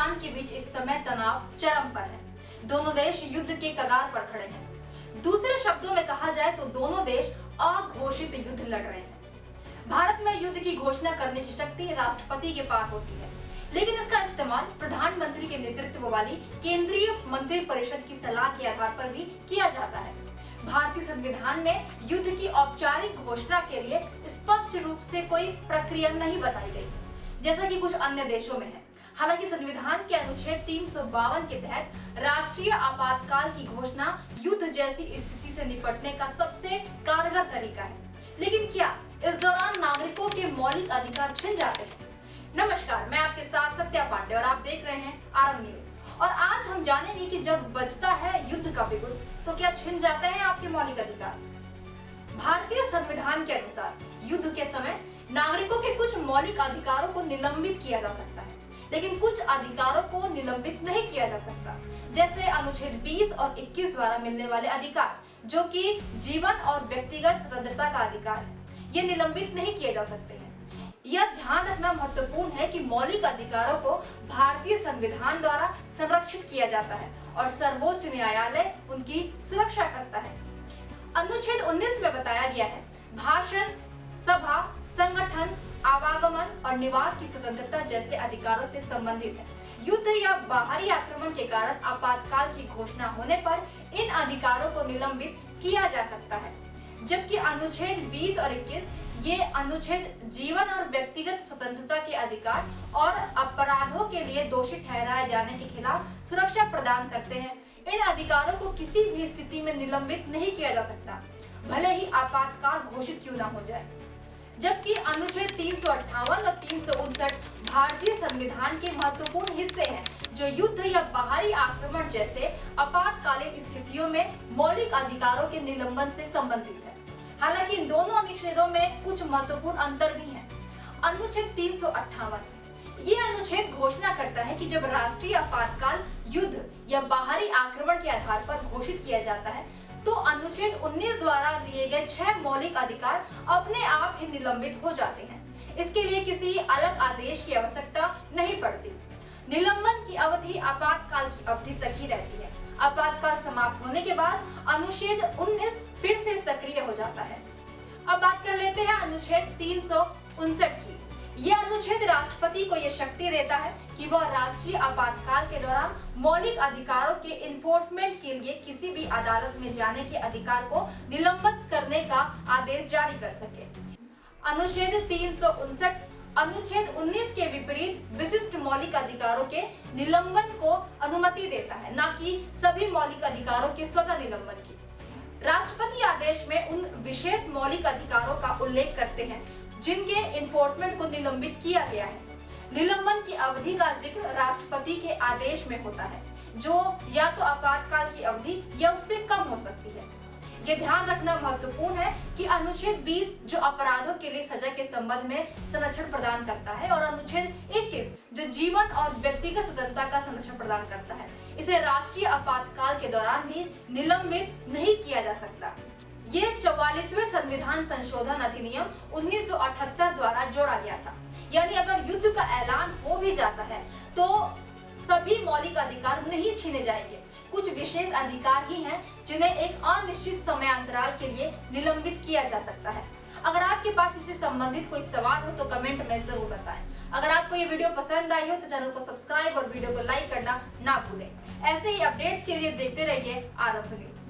पाकिस्तान के बीच इस समय तनाव चरम पर है। दोनों देश युद्ध के कगार पर खड़े हैं। दूसरे शब्दों में कहा जाए तो दोनों देश अघोषित युद्ध लड़ रहे हैं। भारत में युद्ध की घोषणा करने की शक्ति राष्ट्रपति के पास होती है, लेकिन इसका इस्तेमाल प्रधानमंत्री के नेतृत्व वाली केंद्रीय मंत्रिपरिषद की सलाह के आधार पर भी किया जाता है। भारतीय संविधान में युद्ध की औपचारिक घोषणा के लिए स्पष्ट रूप से कोई प्रक्रिया नहीं बताई गई, जैसा कि कुछ अन्य देशों में है। हालांकि संविधान के अनुच्छेद 352 के तहत राष्ट्रीय आपातकाल की घोषणा युद्ध जैसी स्थिति से निपटने का सबसे कारगर तरीका है। लेकिन क्या इस दौरान नागरिकों के मौलिक अधिकार छिन जाते हैं? नमस्कार, मैं आपके साथ सत्या पांडे और आप देख रहे हैं आरंभ न्यूज। और आज हम जानेंगे कि जब बजता है युद्ध का बिगुल तो क्या छिन जाते हैं आपके मौलिक अधिकार। भारतीय संविधान के अनुसार युद्ध के समय नागरिकों के कुछ मौलिक अधिकारों को निलंबित किया जा सकता है, लेकिन कुछ अधिकारों को निलंबित नहीं किया जा सकता, जैसे अनुच्छेद 20 और 21 द्वारा मिलने वाले अधिकार, जो कि जीवन और व्यक्तिगत स्वतंत्रता का अधिकार है। ये निलंबित नहीं किए जा सकते हैं। यह ध्यान रखना महत्वपूर्ण है कि मौलिक अधिकारों को भारतीय संविधान द्वारा संरक्षित किया जाता है और सर्वोच्च न्यायालय उनकी सुरक्षा करता है। अनुच्छेद 19 में बताया गया है, भाषण, सभा, संगठन, आवागमन और निवास की स्वतंत्रता जैसे अधिकारों से संबंधित है। युद्ध या बाहरी आक्रमण के कारण आपातकाल की घोषणा होने पर इन अधिकारों को निलंबित किया जा सकता है, जबकि अनुच्छेद 20 और 21 ये अनुच्छेद जीवन और व्यक्तिगत स्वतंत्रता के अधिकार और अपराधों के लिए दोषी ठहराए जाने के खिलाफ सुरक्षा प्रदान करते हैं। इन अधिकारों को किसी भी स्थिति में निलंबित नहीं किया जा सकता, भले ही आपातकाल घोषित क्यों न हो जाए। जबकि अनुच्छेद 358 और 359 भारतीय संविधान के महत्वपूर्ण हिस्से हैं, जो युद्ध या बाहरी आक्रमण जैसे आपातकालीन स्थितियों में मौलिक अधिकारों के निलंबन से संबंधित है। हालांकि इन दोनों अनुच्छेदों में कुछ महत्वपूर्ण अंतर भी हैं। अनुच्छेद 358 ये अनुच्छेद घोषणा करता है कि जब राष्ट्रीय आपातकाल युद्ध या बाहरी आक्रमण के आधार पर घोषित किया जाता है तो अनुच्छेद 19 द्वारा दिए गए 6 मौलिक अधिकार अपने आप ही निलंबित हो जाते हैं। इसके लिए किसी अलग आदेश की आवश्यकता नहीं पड़ती। निलंबन की अवधि आपातकाल की अवधि तक ही रहती है। आपातकाल समाप्त होने के बाद अनुच्छेद 19 फिर से सक्रिय हो जाता है। अब बात कर लेते हैं अनुच्छेद 359 की। यह अनुच्छेद राष्ट्रपति को यह शक्ति देता है कि वह राष्ट्रीय आपातकाल के दौरान मौलिक अधिकारों के इन्फोर्समेंट के लिए किसी भी अदालत में जाने के अधिकार को निलंबित करने का आदेश जारी कर सके। अनुच्छेद 359 अनुच्छेद 19 के विपरीत विशिष्ट मौलिक अधिकारों के निलंबन को अनुमति देता है, न कि सभी मौलिक अधिकारों के स्वतः निलंबन की। राष्ट्रपति आदेश में उन विशेष मौलिक अधिकारों का उल्लेख करते हैं जिनके इन्फोर्समेंट को निलंबित किया गया है। निलंबन की अवधि का जिक्र राष्ट्रपति के आदेश में होता है, जो या तो आपातकाल की अवधि या उससे कम हो सकती है। ये ध्यान रखना महत्वपूर्ण है कि अनुच्छेद 20 जो अपराधों के लिए सजा के संबंध में संरक्षण प्रदान करता है और अनुच्छेद 21 जो जीवन और व्यक्तिगत स्वतंत्रता का संरक्षण प्रदान करता है, इसे राष्ट्रीय आपातकाल के दौरान भी निलंबित नहीं किया जा सकता। ये 44वें संविधान संशोधन अधिनियम 1978 द्वारा जोड़ा गया था। यानी अगर युद्ध का ऐलान हो भी जाता है तो सभी मौलिक अधिकार नहीं छीने जाएंगे। कुछ विशेष अधिकार ही हैं जिन्हें एक अनिश्चित समय अंतराल के लिए निलंबित किया जा सकता है। अगर आपके पास इससे संबंधित कोई सवाल हो तो कमेंट में जरूर बताएं। अगर आपको ये वीडियो पसंद आई हो तो चैनल को सब्सक्राइब और वीडियो को लाइक करना ना भूलें। ऐसे ही अपडेट्स के लिए देखते रहिए आरंभ न्यूज।